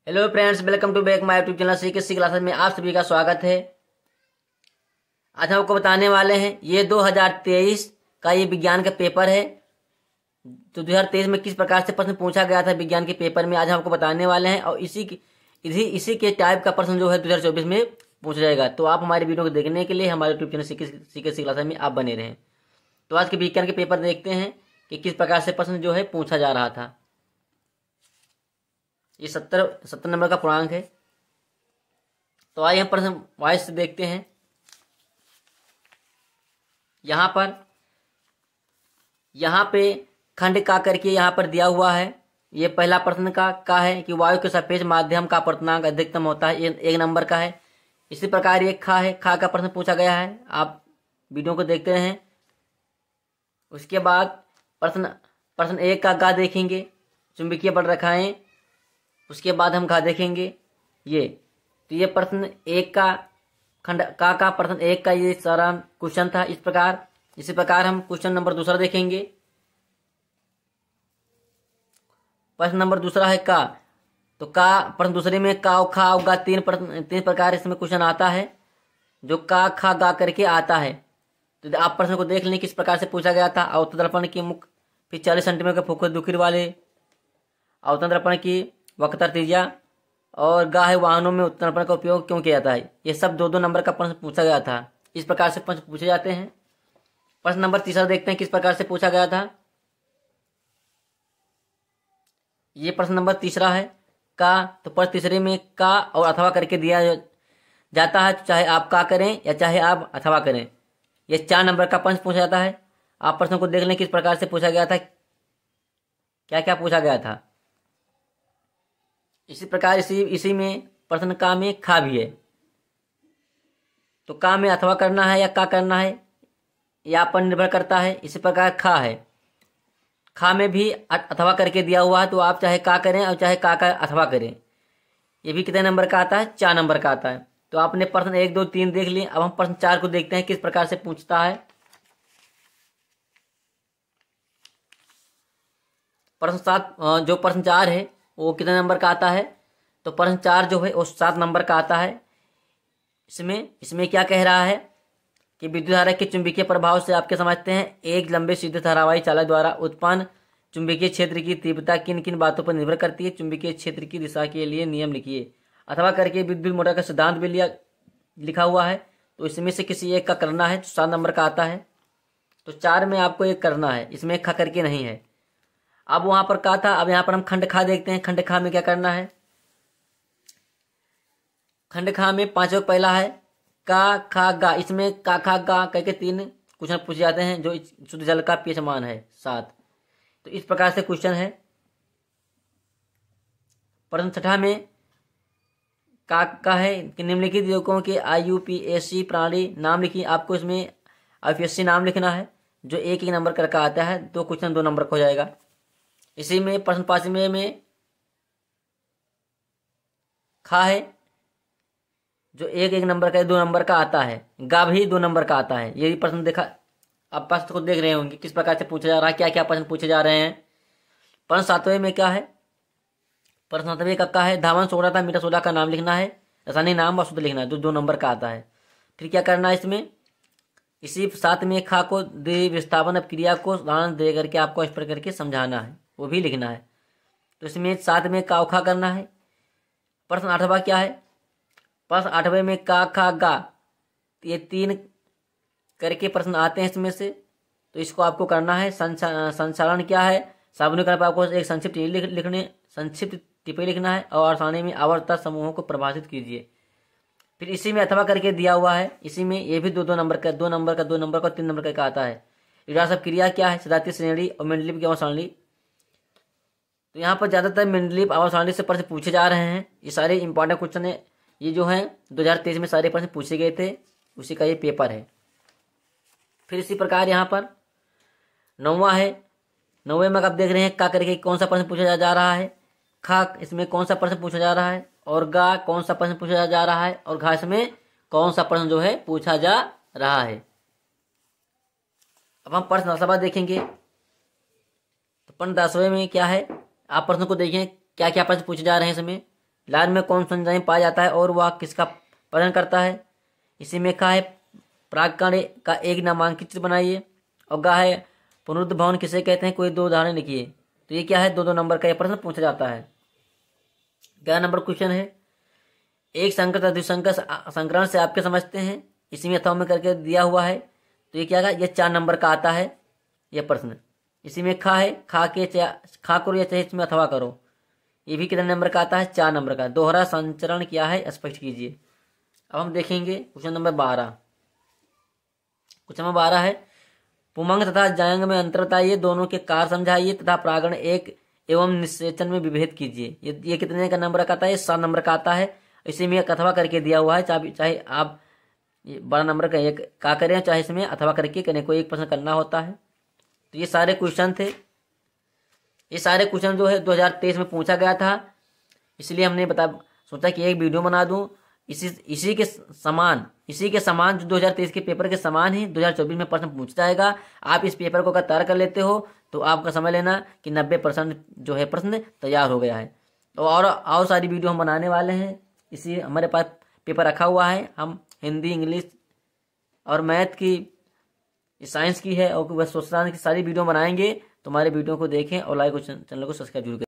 Hello friends, welcome to back my YouTube channel CK classes में आप सभी का स्वागत है। आज हम आपको बताने वाले हैं ये 2023 का ये विज्ञान का पेपर है। तो 2023 में किस प्रकार से प्रश्न पूछा गया था विज्ञान के पेपर में, आज हम आपको बताने वाले हैं। और इसी के टाइप का प्रश्न जो है 2024 में पूछा जाएगा। तो आप हमारे वीडियो को देखने के लिए हमारे यूट्यूब चैनल सीके क्लासेस में आप बने रहें। तो आज के विज्ञान के पेपर देखते हैं कि किस प्रकार से प्रश्न जो है पूछा जा रहा था। ये 70 नंबर का पूर्णांक है। तो आइए हम प्रश्न वाइज से देखते हैं। यहाँ पे खंड का करके यहाँ पर दिया हुआ है। ये पहला प्रश्न का है कि वायु के सापेक्ष माध्यम का अपवर्तनांक अधिकतम होता है, ये 1 नंबर का है। इसी प्रकार ये खा का प्रश्न पूछा गया है, आप वीडियो को देखते रहें। उसके बाद प्रश्न 1 का गा देखेंगे, चुंबकीय बल रेखाएं। उसके बाद हम घा देखेंगे ये। तो ये प्रश्न 1 का खंड का प्रश्न 1 का ये सारा क्वेश्चन था। इसी प्रकार हम क्वेश्चन नंबर 2 देखेंगे। प्रश्न नंबर 2 है का। तो का प्रश्न दूसरे में का और खा और गा तीन प्रकार इसमें क्वेश्चन आता है, जो का खा गा करके आता है। तो आप प्रश्न को देख लें किस प्रकार से पूछा गया था। अवतल दर्पण की मुख, फिर 40 सेंटीमीटर के फोकस दुखिर वाले अवतल दर्पण की वक्रता त्रिज्या, और गा है वाहनों में उत्तल दर्पण का उपयोग क्यों किया जाता है। ये सब 2-2 नंबर का प्रश्न पूछा गया था। इस प्रकार से प्रश्न पूछे जाते हैं। प्रश्न नंबर 3 देखते हैं किस प्रकार से पूछा गया था। ये प्रश्न नंबर 3 है का। तो प्रश्न तीसरे में का और अथवा करके दिया जाता है, चाहे आप का करें या चाहे आप अथवा करें। ये 4 नंबर का प्रश्न पूछा जाता है। आप प्रश्न को देख लें किस प्रकार से पूछा गया था, क्या क्या पूछा गया था। इसी प्रकार इसी में प्रश्न का में खा भी है। तो का में अथवा करना है या का करना है, या पर निर्भर करता है। इसी प्रकार खा है, खा में भी अथवा करके दिया हुआ है। तो आप चाहे का करें और चाहे का अथवा करें। ये भी कितने नंबर का आता है, 4 नंबर का आता है। तो आपने प्रश्न 1, 2, 3 देख लिए। अब हम प्रश्न 4 को देखते हैं किस प्रकार से पूछता है। प्रश्न 7 जो प्रश्न 4 है वो कितने नंबर का आता है। तो प्रश्न 4 जो है वो 7 नंबर का आता है। इसमें क्या कह रहा है कि विद्युत धारा के चुंबकीय प्रभाव से आपके समझते हैं, एक लंबे सीधे धारावाही चालक द्वारा उत्पन्न चुंबकीय क्षेत्र की तीव्रता किन किन बातों पर निर्भर करती है। चुंबकीय क्षेत्र की दिशा के लिए नियम लिखिए। अथवा करके विद्युत मोटर का सिद्धांत भी लिखा हुआ है। तो इसमें से किसी एक का करना है, 7 नंबर का आता है। तो 4 में आपको एक करना है, इसमें खा करके नहीं है। अब वहां पर का था, अब यहाँ पर हम खंड खा देखते हैं। खंड खा में क्या करना है। खंड खा में 5 पहला है का खा गा। इसमें का खा गा करके 3 क्वेश्चन पूछे जाते हैं, जो शुद्ध जल का पीएच मान है 7। तो इस प्रकार से क्वेश्चन है। प्रश्न 6 में का है कि निम्नलिखित योजकों के IUPAC प्रणाली नाम लिखिए। आपको इसमें IUPAC नाम लिखना है, जो 1-1 नंबर का आता है। 2 क्वेश्चन 2 नंबर का हो जाएगा। इसी में प्रश्न 5 में खा है, जो 1-1 नंबर का 2 नंबर का आता है। गा भी 2 नंबर का आता है। ये प्रश्न देखा, आप प्रश्न को देख रहे होंगे किस प्रकार से पूछा जा रहा है, क्या क्या प्रश्न पूछे जा रहे हैं। प्रश्न 7वें में क्या है। प्रश्न 7वें का है धावन सोडा था मीठा सोडा का नाम लिखना है, रासायनिक नाम व शुद्ध लिखना है, जो 2 नंबर का आता है। फिर क्या करना है इसमें, इसी 7 में खा को विस्थापन अपक्रिया को उदाहरण दे करके आपको इस प्रकार करके समझाना है, वो भी लिखना है। तो इसमें 7 में का खा करना है। प्रश्न 8वां क्या है। प्रश्न 8वें में का खा गा, ये 3 करके प्रश्न आते हैं इसमें से। तो इसको आपको करना है। संचालन क्या है, सामान्यीकरण पर आपको एक संक्षिप्त टिप्पणी लिखना है, और आसानी में आवर्तता समूहों को परिभाषित कीजिए। फिर इसी में अथवा करके दिया हुआ है। इसी में ये भी 2-2 नंबर का, 2 नंबर का, 2 नंबर का, 3 नंबर का आता है। विरासत क्रिया क्या है, सजातीय श्रेणी और मेंडलीव की आवर्त सारणी। तो यहाँ पर ज्यादातर मेंडलीव आवर्त सारणी से प्रश्न पूछे जा रहे हैं। ये सारे इंपॉर्टेंट क्वेश्चन है। ये जो है 2023 में सारे प्रश्न पूछे गए थे, उसी का ये पेपर है। फिर इसी प्रकार यहाँ पर 9वां है। 9वें में आप देख रहे हैं का करके कौन सा प्रश्न पूछा जा रहा है। खा इसमें कौन सा प्रश्न पूछा जा रहा है, और गा कौन सा प्रश्न पूछा जा रहा है, और घा इसमें कौन सा प्रश्न जो है पूछा जा रहा है। अब हम प्रश्न 10वां देखेंगे। तो प्रश्न 10वें में क्या है, आप प्रश्न को देखें क्या क्या प्रश्न पूछे जा रहे हैं इसमें लाल में कौन सा एंजाइम पाया जाता है और वह किसका प्रजनन करता है। इसी में कहा है परागकण का एक नामांकित चित्र बनाइए। और कहा है पुनरुत्थित भवन किसे कहते हैं, कोई 2 उदाहरण लिखिए। तो ये क्या है, 2-2 नंबर का यह प्रश्न पूछा जाता है। 11 नंबर क्वेश्चन है, एक संकर तथा द्विसंकर संकरण से आपके समझते हैं, इसी में अथवा में करके दिया हुआ है। तो ये क्या है, ये 4 नंबर का आता है यह प्रश्न। इसी में खा है, खा करो या चाहे इसमें अथवा करो, ये भी कितने नंबर का आता है, 4 नंबर का। दोहरा संचरण क्या है, स्पष्ट कीजिए। अब हम देखेंगे क्वेश्चन नंबर 12। क्वेश्चन नंबर 12 है, पुमंग तथा जायंग में अंतर बताइए, दोनों के कार्य समझाइए तथा प्रागण एक एवं निषेचन में विभेद कीजिए। ये कितने का नंबर का आता है, 7 नंबर का आता है। इसी में अथवा करके दिया हुआ है, चाहे आप 12 नंबर का एक का करें, चाहे इसमें अथवा करके करने को एक प्रश्न करना होता है। तो ये सारे क्वेश्चन थे। ये सारे क्वेश्चन जो है 2023 में पूछा गया था, इसलिए हमने सोचा कि एक वीडियो बना दूं। इसी के समान जो 2023 के पेपर के समान ही 2024 में प्रश्न पूछ जाएगा। आप इस पेपर को अगर तैयार कर लेते हो तो आपका समझ लेना कि 90% जो है प्रश्न तैयार हो गया है। और सारी वीडियो हम बनाने वाले हैं। इसी हमारे पास पेपर रखा हुआ है, हम हिंदी, इंग्लिश और मैथ की, साइंस की है और सोशल साइंस की सारी वीडियो बनाएंगे। तो हमारे वीडियो को देखें और लाइक और चैनल को सब्सक्राइब जरूर करें।